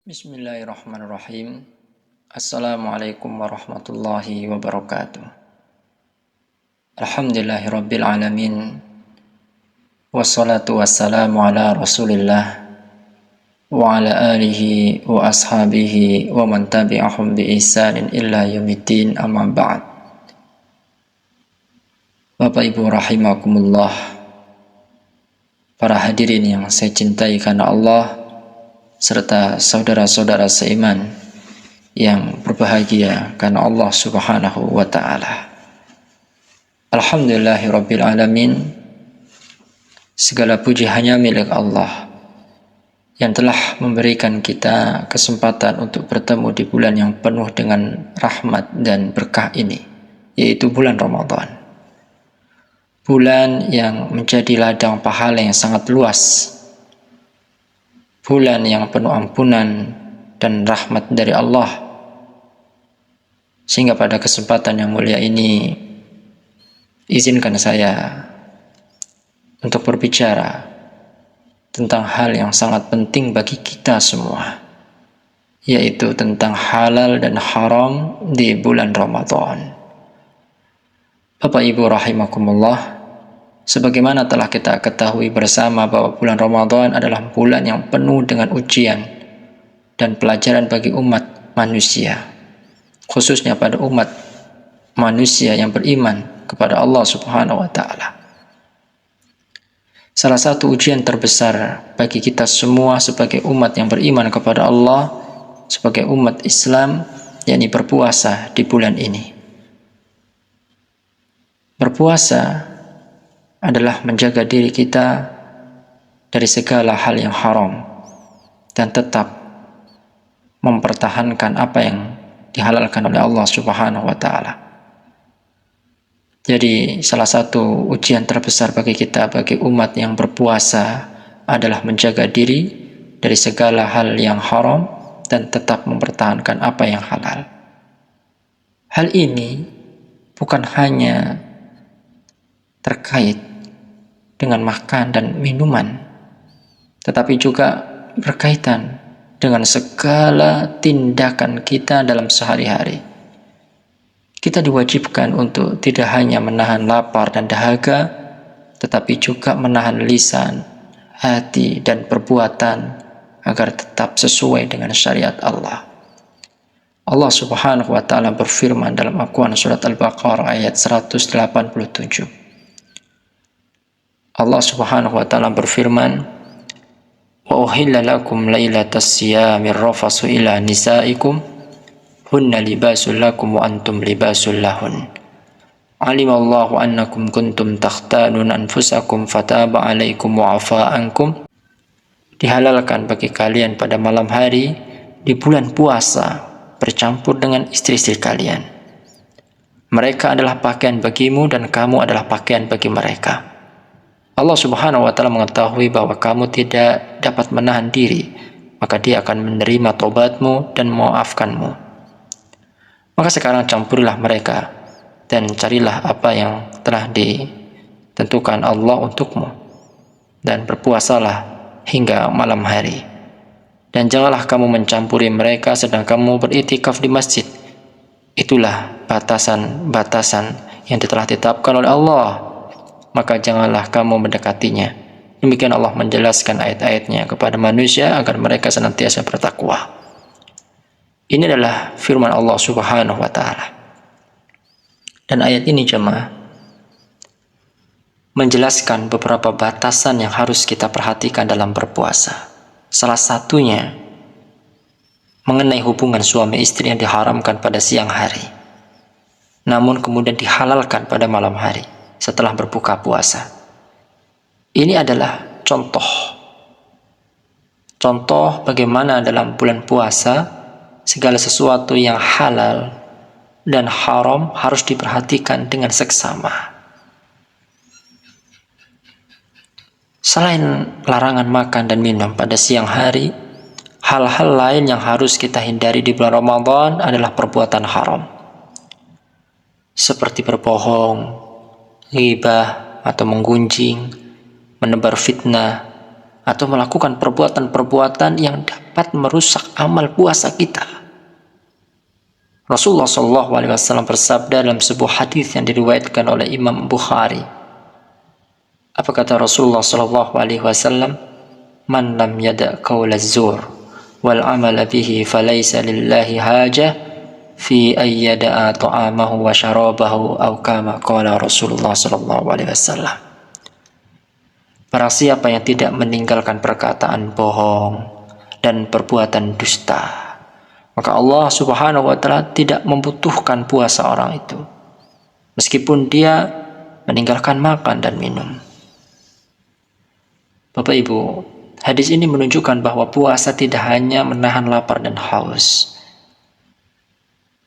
Bismillahirrahmanirrahim. Assalamualaikum warahmatullahi wabarakatuh. Alhamdulillahirabbil alamin. Wassalatu wassalamu ala Rasulillah wa ala alihi wa ashabihi wa man tabi'ahum bi ihsanin illa yaumiddin, amma ba'd. Bapak Ibu rahimakumullah, para hadirin yang saya cintai karena Allah, serta saudara-saudara seiman yang berbahagia karena Allah Subhanahu wa ta'ala. Alhamdulillahirabbil alamin. Segala puji hanya milik Allah yang telah memberikan kita kesempatan untuk bertemu di bulan yang penuh dengan rahmat dan berkah ini, yaitu bulan Ramadan. Bulan yang menjadi ladang pahala yang sangat luas, bulan yang penuh ampunan dan rahmat dari Allah, sehingga pada kesempatan yang mulia ini izinkan saya untuk berbicara tentang hal yang sangat penting bagi kita semua, yaitu tentang halal dan haram di bulan Ramadan. Bapak Ibu rahimakumullah, sebagaimana telah kita ketahui bersama bahwa bulan Ramadan adalah bulan yang penuh dengan ujian dan pelajaran bagi umat manusia, khususnya pada umat manusia yang beriman kepada Allah Subhanahu wa ta'ala. Salah satu ujian terbesar bagi kita semua sebagai umat yang beriman kepada Allah, sebagai umat Islam, yakni berpuasa di bulan ini. Berpuasa adalah menjaga diri kita dari segala hal yang haram dan tetap mempertahankan apa yang dihalalkan oleh Allah Subhanahu wa ta'ala. Jadi salah satu ujian terbesar bagi kita, bagi umat yang berpuasa, adalah menjaga diri dari segala hal yang haram dan tetap mempertahankan apa yang halal. Hal ini bukan hanya terkait dengan makan dan minuman, tetapi juga berkaitan dengan segala tindakan kita dalam sehari-hari. Kita diwajibkan untuk tidak hanya menahan lapar dan dahaga, tetapi juga menahan lisan, hati, dan perbuatan agar tetap sesuai dengan syariat Allah. Allah Subhanahu wa ta'ala berfirman dalam Al-Quran surat Al-Baqarah ayat 187. Allah Subhanahu wa ta'ala berfirman, "Wa uhilla lakum lailatas siyamir rafasu ila nisaikum hunna libasul lakum wa antum libasul lahun. Alimallahu annakum kuntum takhtanun anfusakum fataba alaikum wa afa ankum." Dihalalkan bagi kalian pada malam hari di bulan puasa bercampur dengan istri-istri kalian. Mereka adalah pakaian bagimu dan kamu adalah pakaian bagi mereka. Allah Subhanahu wa ta'ala mengetahui bahwa kamu tidak dapat menahan diri, maka Dia akan menerima taubatmu dan memaafkanmu. Maka sekarang campurilah mereka dan carilah apa yang telah ditentukan Allah untukmu, dan berpuasalah hingga malam hari. Dan janganlah kamu mencampuri mereka sedang kamu beriktikaf di masjid. Itulah batasan-batasan yang telah ditetapkan oleh Allah, maka janganlah kamu mendekatinya. Demikian Allah menjelaskan ayat-ayatnya kepada manusia agar mereka senantiasa bertakwa. Ini adalah firman Allah Subhanahu wa ta'ala. Dan ayat ini jemaah menjelaskan beberapa batasan yang harus kita perhatikan dalam berpuasa. Salah satunya mengenai hubungan suami istri yang diharamkan pada siang hari, namun kemudian dihalalkan pada malam hari setelah berbuka puasa. Ini adalah contoh bagaimana dalam bulan puasa segala sesuatu yang halal dan haram harus diperhatikan dengan seksama. Selain larangan makan dan minum pada siang hari, hal-hal lain yang harus kita hindari di bulan Ramadan adalah perbuatan haram, seperti berbohong, ghibah atau menggunjing, menebar fitnah, atau melakukan perbuatan-perbuatan yang dapat merusak amal puasa kita. Rasulullah SAW bersabda dalam sebuah hadis yang diriwayatkan oleh Imam Bukhari. Apa kata Rasulullah SAW? Man lam yada' qawla zur wal amala bihi falaysa lillahi hajah fi ayyada'a ta'amahu wa syarabahu aw kama qala Rasulullah SAW. Barang siapa yang tidak meninggalkan perkataan bohong dan perbuatan dusta, maka Allah Subhanahu wa Ta'ala tidak membutuhkan puasa orang itu, meskipun dia meninggalkan makan dan minum. Bapak Ibu, hadis ini menunjukkan bahwa puasa tidak hanya menahan lapar dan haus,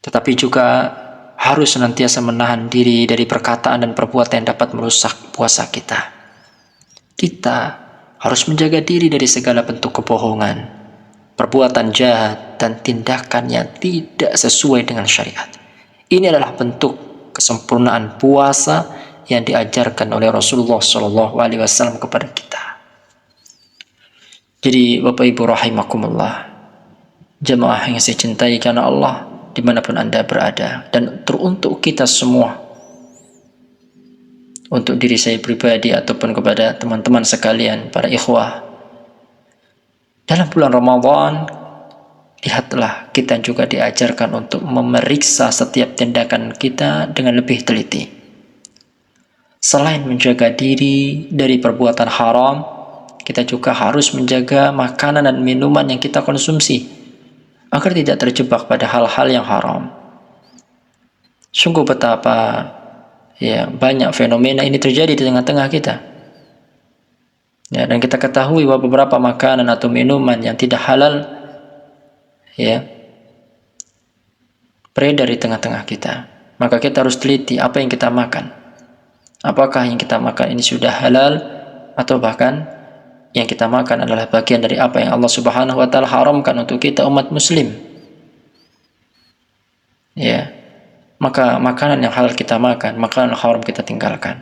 tetapi juga harus senantiasa menahan diri dari perkataan dan perbuatan yang dapat merusak puasa kita. Kita harus menjaga diri dari segala bentuk kebohongan, perbuatan jahat, dan tindakan yang tidak sesuai dengan syariat. Ini adalah bentuk kesempurnaan puasa yang diajarkan oleh Rasulullah SAW kepada kita. Jadi Bapak Ibu rahimakumullah, jemaah yang saya cintai karena Allah dimanapun Anda berada, dan teruntuk kita semua, untuk diri saya pribadi ataupun kepada teman-teman sekalian, para ikhwah, dalam bulan Ramadan, lihatlah kita juga diajarkan untuk memeriksa setiap tindakan kita dengan lebih teliti. Selain menjaga diri dari perbuatan haram, kita juga harus menjaga makanan dan minuman yang kita konsumsi agar tidak terjebak pada hal-hal yang haram. Sungguh betapa banyak fenomena ini terjadi di tengah-tengah kita. Dan kita ketahui bahwa beberapa makanan atau minuman yang tidak halal beredar di tengah-tengah kita. Maka kita harus teliti apa yang kita makan. Apakah yang kita makan ini sudah halal, atau bahkan yang kita makan adalah bagian dari apa yang Allah Subhanahu wa Ta'ala haramkan untuk kita umat muslim. Maka makanan yang halal kita makan, makanan haram kita tinggalkan.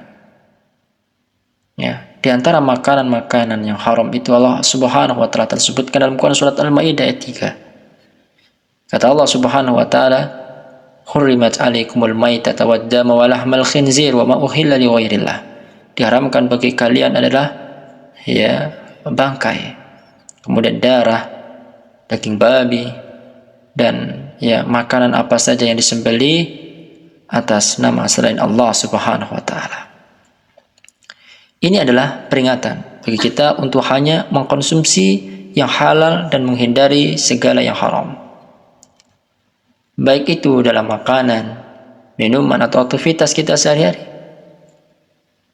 Di antara makanan-makanan yang haram itu Allah Subhanahu wa Ta'ala tersebutkan dalam Quran surat Al-Maidah ayat 3. Kata Allah Subhanahu wa Ta'ala, "Hurrimat 'alaikumul maitatu wad-damu wa lahmal khinzir wa ma uhilla li ghairillah." Diharamkan bagi kalian adalah bangkai, kemudian darah, daging babi, dan makanan apa saja yang disembelih atas nama selain Allah Subhanahu wa Ta'ala. Ini adalah peringatan bagi kita untuk hanya mengkonsumsi yang halal dan menghindari segala yang haram, baik itu dalam makanan, minuman, atau aktivitas kita sehari-hari.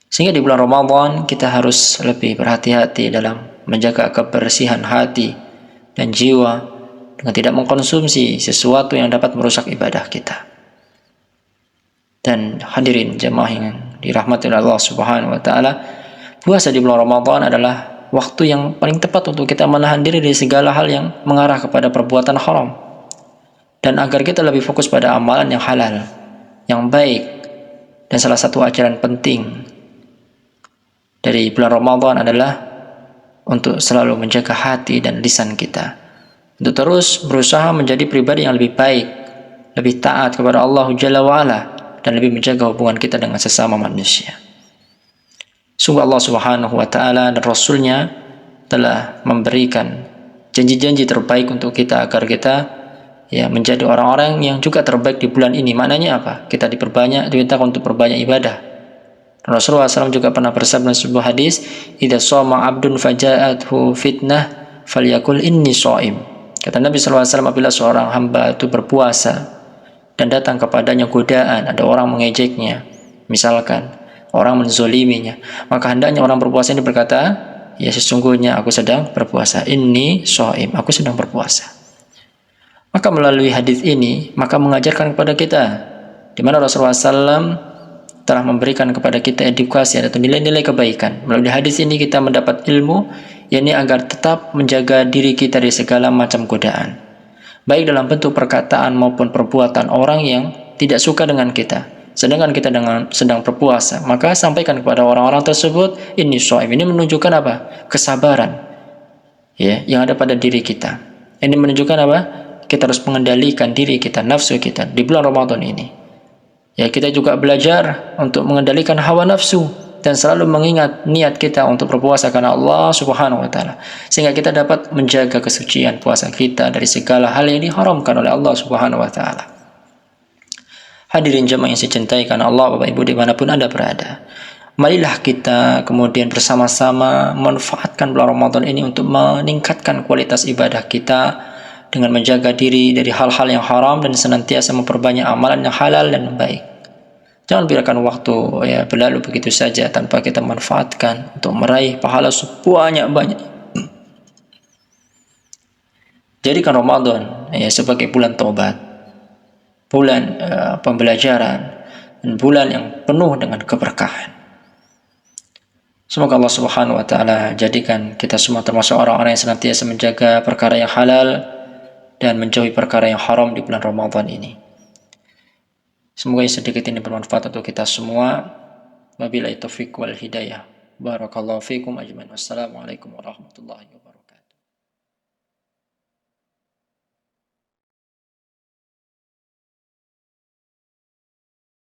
Sehingga di bulan Ramadan kita harus lebih berhati-hati dalam menjaga kebersihan hati dan jiwa dengan tidak mengkonsumsi sesuatu yang dapat merusak ibadah kita. Dan hadirin jemaah yang dirahmati oleh Allah Subhanahu wa Ta'ala, puasa di bulan Ramadan adalah waktu yang paling tepat untuk kita menahan diri dari segala hal yang mengarah kepada perbuatan haram, dan agar kita lebih fokus pada amalan yang halal, yang baik. Dan salah satu ajaran penting dari bulan Ramadan adalah untuk selalu menjaga hati dan lisan kita, untuk terus berusaha menjadi pribadi yang lebih baik, lebih taat kepada Allah Jalla wa'ala, dan lebih menjaga hubungan kita dengan sesama manusia. Sungguh Allah Subhanahu wa Ta'ala dan Rasulnya telah memberikan janji-janji terbaik untuk kita agar kita menjadi orang-orang yang juga terbaik di bulan ini. Maknanya apa? Kita diminta untuk perbanyak ibadah. Rasulullah SAW juga pernah bersabda dalam sebuah hadis, "Idza shoma 'abdun faja'athu fitnah falyakul inni shaim." Kata Nabi SAW, apabila seorang hamba itu berpuasa dan datang kepadanya godaan, ada orang mengejeknya, misalkan orang menzoliminya, maka hendaknya orang berpuasa ini berkata, sesungguhnya aku sedang berpuasa, inni shaim, aku sedang berpuasa. Maka melalui hadis ini, maka mengajarkan kepada kita, di mana Rasulullah SAW telah memberikan kepada kita edukasi atau nilai-nilai kebaikan. Melalui hadis ini kita mendapat ilmu, yakni agar tetap menjaga diri kita dari segala macam godaan, baik dalam bentuk perkataan maupun perbuatan orang yang tidak suka dengan kita. Sedangkan kita sedang berpuasa, maka sampaikan kepada orang-orang tersebut, ini shaim. Ini menunjukkan apa? Kesabaran. ya, yang ada pada diri kita. Ini menunjukkan apa? Kita harus mengendalikan diri kita, nafsu kita di bulan Ramadan ini. Ya, kita juga belajar untuk mengendalikan hawa nafsu dan selalu mengingat niat kita untuk berpuasa karena Allah Subhanahu wa taala, sehingga kita dapat menjaga kesucian puasa kita dari segala hal yang diharamkan oleh Allah Subhanahu wa taala. Hadirin jemaah yang saya cintai karena Allah, Bapak Ibu dimanapun Anda berada, marilah kita kemudian bersama-sama manfaatkan bulan Ramadan ini untuk meningkatkan kualitas ibadah kita dengan menjaga diri dari hal-hal yang haram dan senantiasa memperbanyak amalan yang halal dan baik. Jangan biarkan waktu berlalu begitu saja tanpa kita manfaatkan untuk meraih pahala sebanyak-banyak. Jadikan Ramadan sebagai bulan taubat, bulan pembelajaran, dan bulan yang penuh dengan keberkahan. Semoga Allah Subhanahu wa taala jadikan kita semua termasuk orang-orang yang senantiasa menjaga perkara yang halal dan menjauhi perkara yang haram di bulan Ramadan ini. Semoga yang sedikit ini bermanfaat untuk kita semua. Wabillahi taufiq wal hidayah. Barakallahu fikum ajmain. Wassalamualaikum warahmatullahi wabarakatuh.